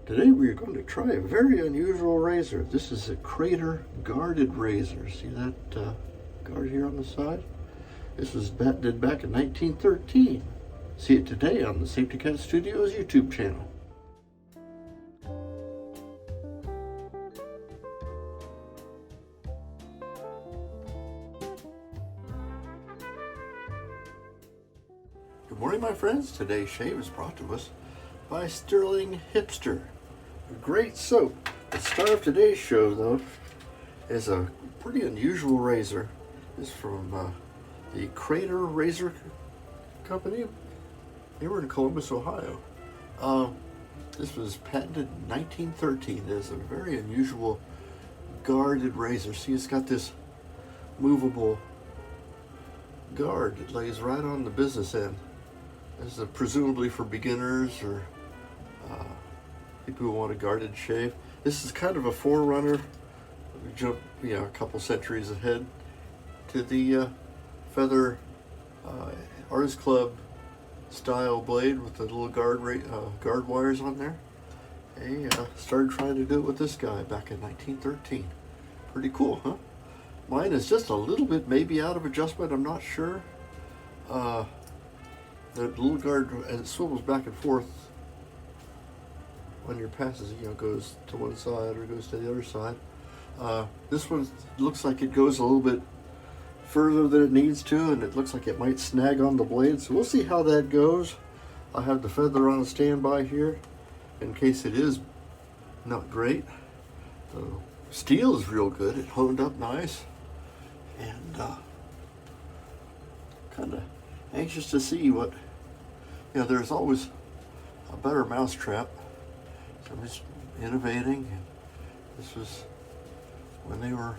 Today we are going to try a very unusual razor. This is a Crater guarded razor. See that guard here on the side? This was did back in 1913. See it today on the Safety Cat Studios YouTube channel. Good morning, my friends. Today's shave is brought to us by Sterling Hipster. A great soap. The star of today's show, though, is a pretty unusual razor. It's from the Crater Razor Company. They were in Columbus, Ohio. This was patented in 1913. It is a very unusual guarded razor. See, it's got this movable guard that lays right on the business end. This is presumably for beginners or people who want a guarded shave. This is kind of a forerunner. We jump, a couple centuries ahead to the Feather Artist Club style blade with the little guard wires on there. They started trying to do it with this guy back in 1913. Pretty cool, huh? Mine is just a little bit maybe out of adjustment. I'm not sure. The little guard, and it swivels back and forth when your passes, goes to one side or goes to the other side. This one looks like it goes a little bit further than it needs to, and it looks like it might snag on the blade, so we'll see how that goes. I have the feather on a standby here in case it is not great. The steel is real good. It honed up nice, and kind of anxious to see what, there's always a better mousetrap. Somebody's innovating, and this was when they were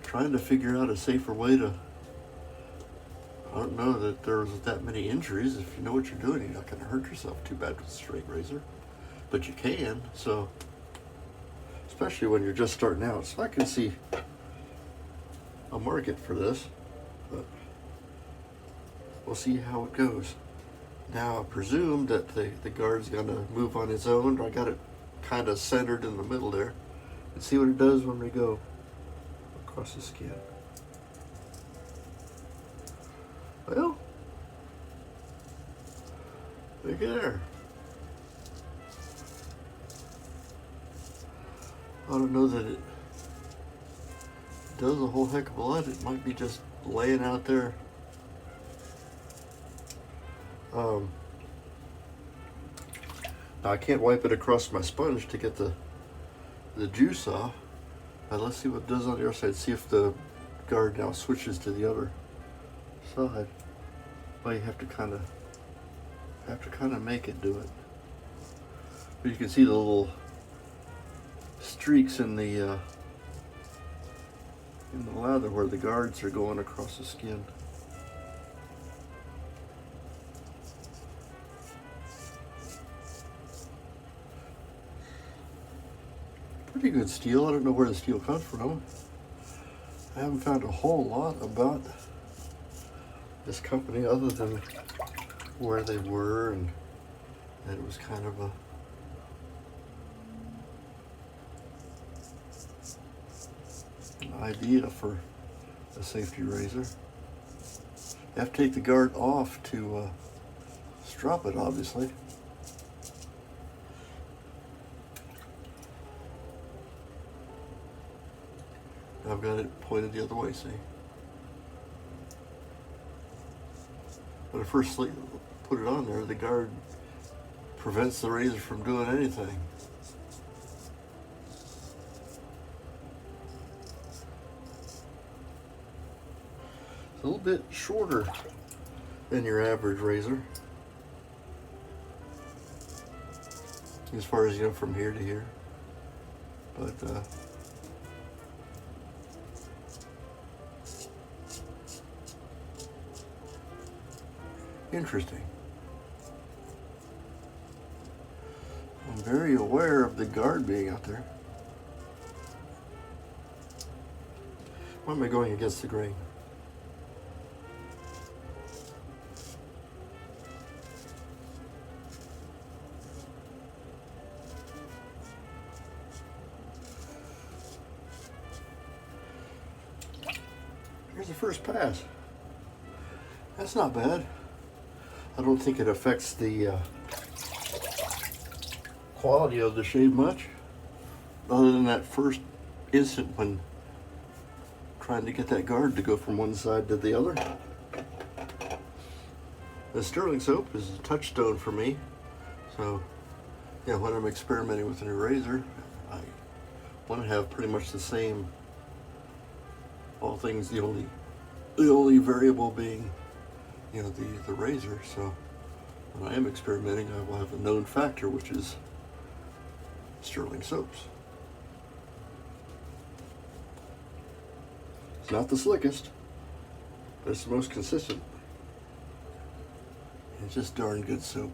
trying to figure out a safer way to, I don't know that there was that many injuries. If you know what you're doing, you're not going to hurt yourself too bad with a straight razor, but you can, so especially when you're just starting out. So I can see a market for this, but we'll see how it goes. Now I presume that the guard's gonna move on its own. I got it kind of centered in the middle there. Let's see what it does when we go across the skin. Well, look at there. I don't know that it does a whole heck of a lot. It might be just laying out there. Now I can't wipe it across my sponge to get the juice off. Let's see what it does on the other side. See if the guard now switches to the other side. Well, you have to kind of make it do it. But you can see the little streaks in the lather where the guards are going across the skin. Pretty good steel. I don't know where the steel comes from. I haven't found a whole lot about this company other than where they were and that it was kind of an idea for a safety razor. You have to take the guard off to strop it, obviously. I've got it pointed the other way, see? When I first put it on there, the guard prevents the razor from doing anything. It's a little bit shorter than your average razor. As far as, from here to here. But, interesting. I'm very aware of the guard being out there. Why am I going against the grain? first pass. That's not bad. I don't think it affects the quality of the shave much, other than that first instant when trying to get that guard to go from one side to the other. The Sterling soap is a touchstone for me, so yeah, when I'm experimenting with a new razor, I want to have pretty much the same, all things, the only variable being, you know, the razor. So when I am experimenting, I will have a known factor, which is Sterling soaps. It's not the slickest, but it's the most consistent. It's just darn good soap.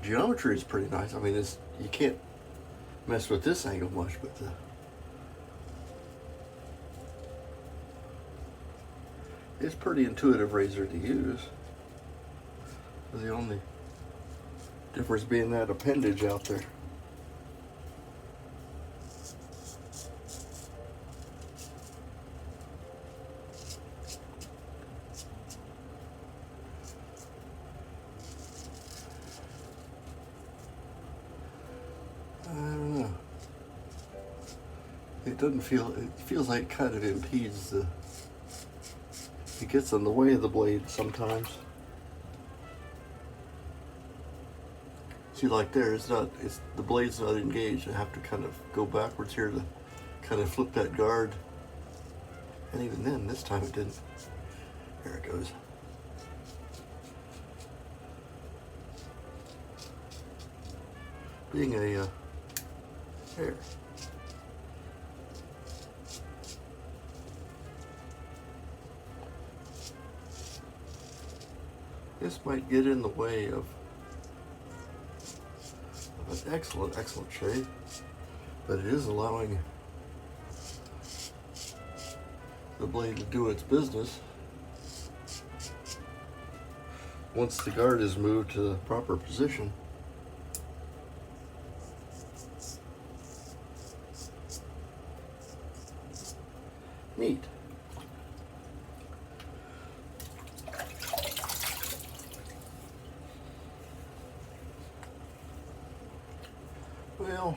Geometry is pretty nice. I mean, you can't mess with this angle much, but it's pretty intuitive razor to use. The only difference being that appendage out there. I don't know. It doesn't feel, it feels like it kind of impedes it gets in the way of the blade sometimes. See, like there, the blade's not engaged. I have to kind of go backwards here to kind of flip that guard. And even then, this time it didn't. There it goes. Being a there. This might get in the way of an excellent shave, but it is allowing the blade to do its business once the guard is moved to the proper position. Neat. Well,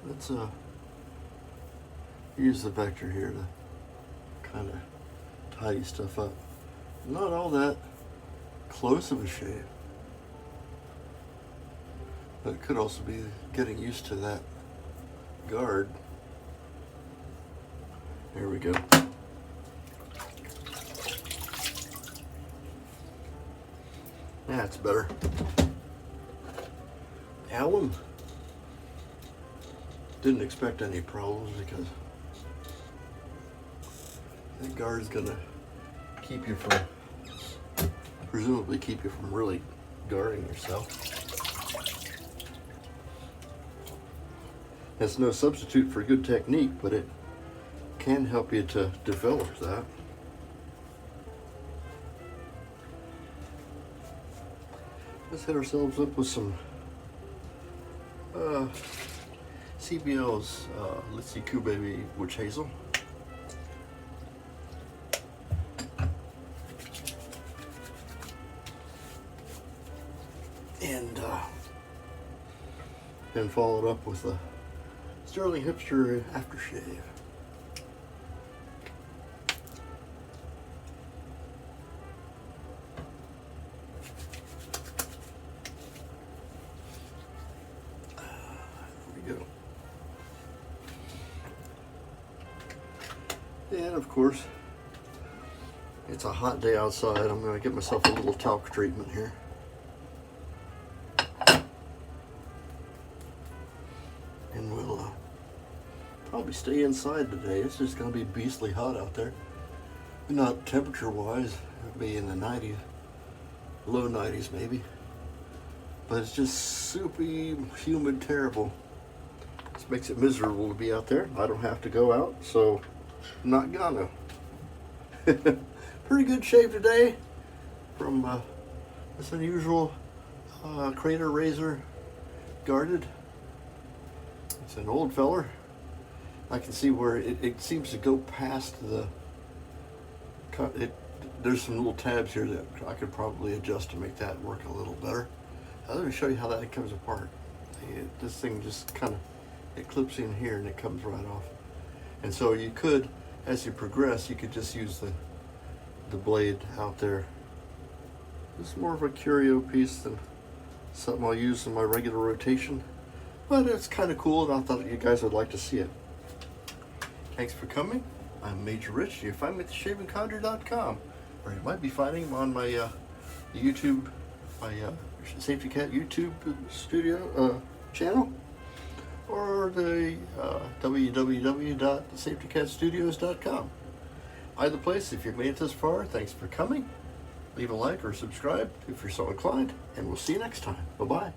let's use the vector here to kind of tidy stuff up. Not all that close of a shave, but it could also be getting used to that guard. There we go. That's better. Alum. Didn't expect any problems because that guard's gonna keep you from, presumably keep you from really guarding yourself. It's no substitute for good technique, but it can help you to develop that. Let's hit ourselves up with some CBL's Litzy Coo Baby Witch Hazel. And then followed up with a Sterling Hipster aftershave. And of course, it's a hot day outside. I'm going to get myself a little talc treatment here. And we'll probably stay inside today. It's just going to be beastly hot out there. Not temperature-wise, it'll be in the 90s, low 90s maybe. But it's just soupy, humid, terrible. This makes it miserable to be out there. I don't have to go out, so I'm not gonna. Pretty good shave today from this unusual Crater razor. guarded. It's an old feller. I can see where it seems to go past the cut. There's some little tabs here that I could probably adjust to make that work a little better. Let me show you how that comes apart. This thing just kind of, it clips in here and it comes right off. And so you could, as you progress, you could just use the blade out there. This is more of a curio piece than something I'll use in my regular rotation, but it's kind of cool and I thought you guys would like to see it. Thanks for coming. I'm Major Rich. You find me at theshavingconjure.com, or you might be finding him on my YouTube, my Safety Cat YouTube studio channel, or the www.thesafetycatstudios.com. Either place, if you've made it this far, thanks for coming. Leave a like or subscribe if you're so inclined, and we'll see you next time. Bye-bye.